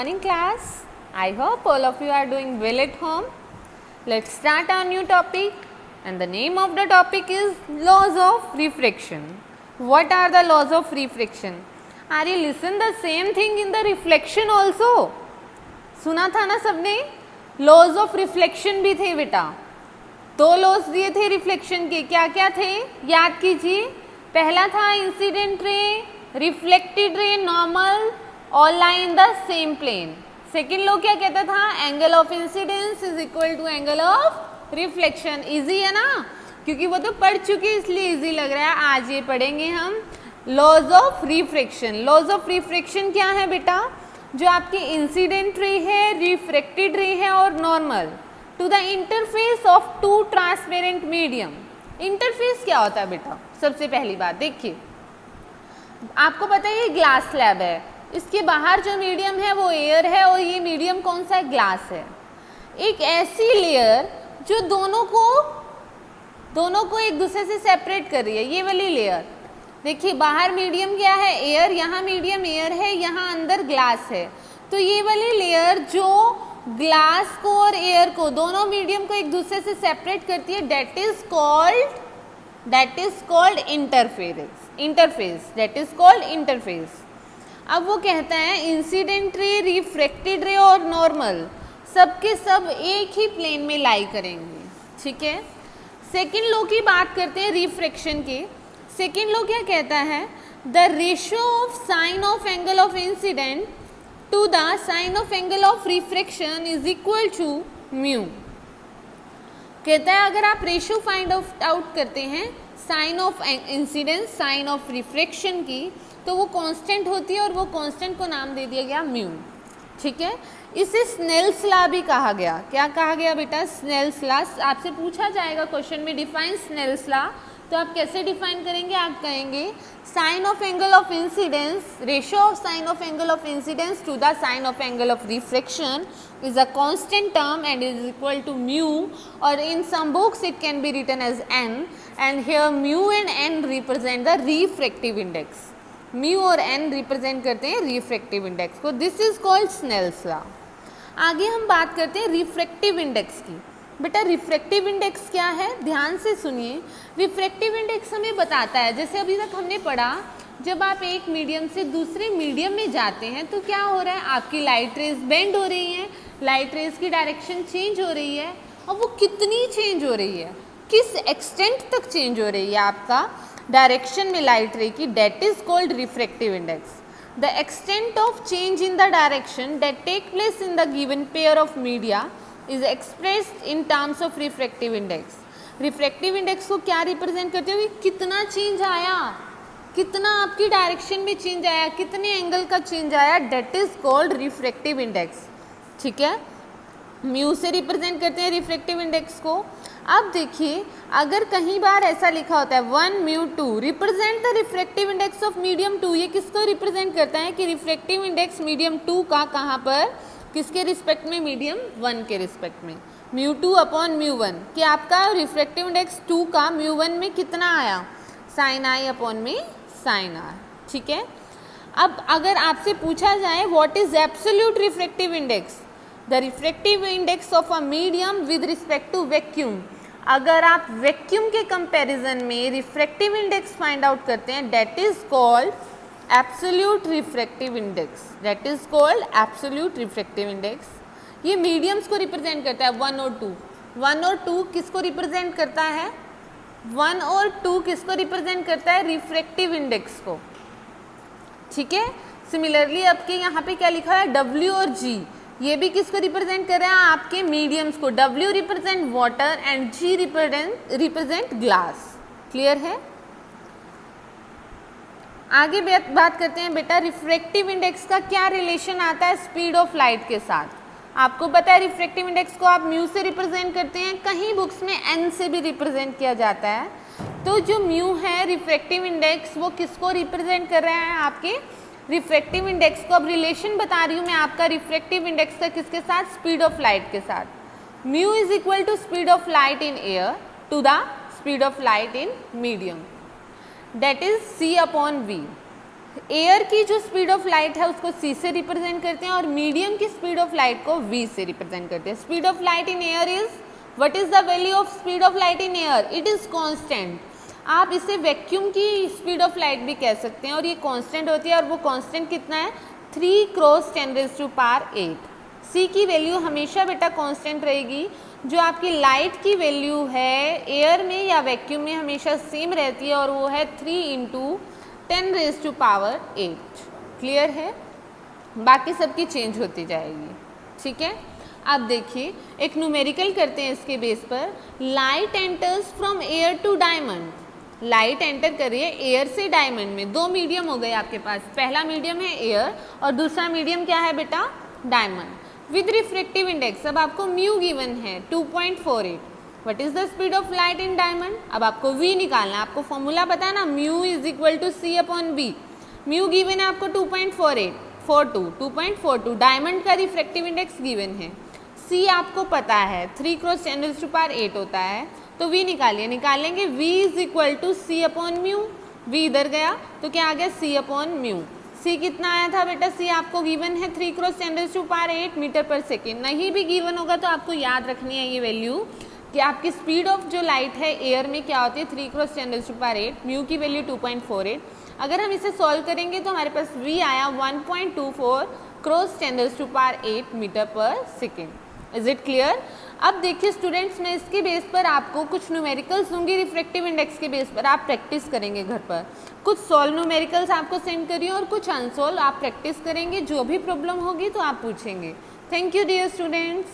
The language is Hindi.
Morning class. I hope all of you are doing well at home. Let's start our new topic, and the name of the topic is laws of refraction. What are the laws of refraction? Are you listen the same thing in the reflection also? सुना था ना सबने? लॉज ऑफ रिफ्लेक्शन भी थे बेटा. दो लॉज दिए थे रिफ्लेक्शन के. क्या क्या थे याद कीजिए. पहला था incident ray, reflected ray, normal, all lie in the same plane. Second law क्या कहता था? Angle of incidence is equal to angle of reflection. Easy है ना, क्योंकि वो तो पढ़ चुके इसलिए इजी लग रहा है. आज ये पढ़ेंगे हम laws of refraction. Laws of refraction क्या है बेटा? जो आपकी इंसिडेंट रे है, रिफ्रैक्टेड रे है और normal to the interface of two transparent medium. Interface क्या होता है बेटा? सबसे पहली बात देखिए, आपको पता है ये ग्लास स्लैब है. इसके बाहर जो मीडियम है वो एयर है और ये मीडियम कौन सा है? ग्लास है. एक ऐसी लेयर जो दोनों को एक दूसरे से सेपरेट कर रही है, ये वाली लेयर. देखिए बाहर मीडियम क्या है? एयर. यहाँ मीडियम एयर है, यहाँ अंदर ग्लास है. तो ये वाली लेयर जो ग्लास को और एयर को, दोनों मीडियम को एक दूसरे से सेपरेट करती है, that is called interface. That is called interface. अब वो कहता है इंसिडेंट रे, रिफ्रैक्टेड रे और नॉर्मल सबके सब एक ही प्लेन में लाई करेंगे. ठीक है. सेकेंड लॉ की बात करते हैं रिफ्रैक्शन की. सेकेंड लॉ क्या कहता है? The ratio of sine of angle of incident to the sine of angle of refraction is equal to mu. कहता है अगर आप रेशियो फाइंड आउट करते हैं sine of incidence, sine of refraction की, तो वो कांस्टेंट होती है और वो कांस्टेंट को नाम दे दिया गया म्यू. ठीक है. इसे स्नेल्स लॉ भी कहा गया. क्या कहा गया बेटा? Snell's law. आपसे पूछा जाएगा क्वेश्चन में डिफाइन स्नेल्स लॉ, तो आप कैसे डिफाइन करेंगे? आप कहेंगे sine of angle of incidence, ratio of sine of angle of incidence to the sine of angle of refraction is a constant term and is equal to mu, or in some books it can be written as n, and here mu and n represent the refractive index. mu और n represent करते हैं refractive index को. This is called Snell's law. आगे हम बात करते हैं रिफ्रैक्टिव इंडेक्स की. बेटा रिफ्रैक्टिव इंडेक्स क्या है? ध्यान से सुनिए. रिफ्रैक्टिव इंडेक्स हमें बताता है, जैसे अभी तक हमने पढ़ा, जब आप एक मीडियम से दूसरे मीडियम में जाते हैं तो क्या हो रहा है? आपकी लाइट रेज बेंड हो रही हैं, लाइट रेज की डायरेक्शन चेंज हो रही है. और वो कितनी चेंज हो रही है, किस एक्सटेंट तक चेंज हो रही है आपका डायरेक्शन में लाइट रे की, that is called refractive index. The extent of change in the direction that take place in the given pair of media is expressed in terms of refractive index. Refractive index को क्या रिप्रेजेंट करते हो? कितना चेंज आया, कितना आपकी डायरेक्शन में चेंज आया, कितने एंगल का चेंज आया, that is called refractive index. ठीक है. म्यू से रिप्रेजेंट करते हैं रिफ्रैक्टिव इंडेक्स को. अब देखिए अगर कहीं बार ऐसा लिखा होता है 1 mu 2 represent the refractive index of medium 2, ये किसको रिप्रेजेंट करता है कि रिफ्रैक्टिव इंडेक्स मीडियम 2 का कहाँ पर, किसके रिस्पेक्ट में? मीडियम 1 के रिस्पेक्ट में. म्यू 2 अपॉन म्यू 1 कि आपका रिफ्रैक्टिव इंडेक्स 2 का म्यू 1 में कितना आया? साइन आई अपॉन में साइन आर. ठीक है. अब अगर आपसे पूछा जाए what is absolute refractive index, the refractive index of a medium with respect to vacuum. अगर आप वैक्यूम के कंपैरिजन में रिफ्रैक्टिव इंडेक्स फाइंड आउट करते हैं, that is called absolute refractive index. That is called absolute refractive index. ये मीडियम्स को रिप्रेजेंट करता है 1 और 2. 1 और 2 किसको रिप्रेजेंट करता है? 1 और 2 किसको रिप्रेजेंट करता है? रिफ्रैक्टिव इंडेक्स को. ठीक है. सिमिलरली आपके यहाँ पे क्या लिखा है? W और G, ये भी किसको रिप्रेजेंट कर रहे हैं? आपके मीडियम्स को. W represent water and G represent glass. Clear है. आगे बात करते हैं बेटा रिफ्रैक्टिव इंडेक्स का क्या रिलेशन आता है स्पीड ऑफ लाइट के साथ. आपको पता है रिफ्रैक्टिव इंडेक्स को आप म्यू से रिप्रेजेंट करते हैं, कहीं बुक्स में n से भी रिप्रेजेंट किया जाता है. तो जो म्यू है रिफ्रैक्टिव इंडेक्स, वो किसको रिप्रेजेंट कर रहा है? आपके रिफ्रैक्टिव इंडेक्स को. अब रिलेशन बता रही हूँ मैं आपका रिफ्रैक्टिव इंडेक्स का किसके साथ? स्पीड ऑफ लाइट के साथ. Mu is equal to speed of light in air to the speed of light in medium, that is c upon v. Air की जो स्पीड ऑफ लाइट है उसको c से रिप्रेजेंट करते हैं और मीडियम की स्पीड ऑफ लाइट को v से रिप्रेजेंट करते हैं. Speed of light in air is, what is the value of speed of light in air? It is constant. आप इसे वैक्यूम की स्पीड ऑफ लाइट भी कह सकते हैं और ये कांस्टेंट होती है और वो कांस्टेंट कितना है? 3 क्रॉस 10⁸8. c की वैल्यू हमेशा बेटा कांस्टेंट रहेगी. जो आपकी लाइट की वैल्यू है एयर में या वैक्यूम में हमेशा सेम रहती है और वो है 3 × 10⁸8. क्लियर है? बाकी सबकी चेंज होती जाएगी. ठीक है. अब देखिए एक न्यूमेरिकल करते हैं इसके बेस पर. Light enters from air to diamond. Light enter कर रही है एयर से डायमंड में. दो मीडियम हो गए आपके पास. पहला मीडियम है एयर और दूसरा मीडियम क्या है बेटा? डायमंड. विद रिफ्रेक्टिव इंडेक्स अब आपको म्यू गिवन है 2.48. What is the speed of light in diamond? अब आपको v निकालना है. आपको फॉर्मूला पता है ना, mu is equal to c/v. Mu given है आपको 2.42. डायमंड का रिफ्रेक्टिव इंडेक्स गिवन है. c आपको पता है 3 × 10⁸8 होता है. तो v निकालिए. निकालेंगे v is equal to c/μ. v इधर गया तो क्या आ गया? c/μ. c कितना आया था बेटा? c आपको गिवन है 3 × 10⁸8 मीटर पर सेकेंड. नहीं भी गिवन होगा तो आपको याद रखनी है ये वैल्यू कि आपकी स्पीड ऑफ जो लाइट है एयर में क्या होती है? 3 × 10⁸8. म्यू की वैल्यू 2.48. अगर हम इसे सॉल्व करेंगे तो हमारे पास v आया 1.24 क्रॉस 10⁸8 मीटर पर सेकेंड. Is it clear? अब देखिए स्टूडेंट्स, मैं इसके बेस पर आपको कुछ न्यूमेरिकल्स दूंगी रिफ्रेक्टिव इंडेक्स के बेस पर. आप प्रैक्टिस करेंगे घर पर. कुछ सॉल्व न्यूमेरिकल्स आपको सेंड करिए और कुछ अनसॉल्व आप प्रैक्टिस करेंगे. जो भी प्रॉब्लम होगी तो आप पूछेंगे. Thank you dear students.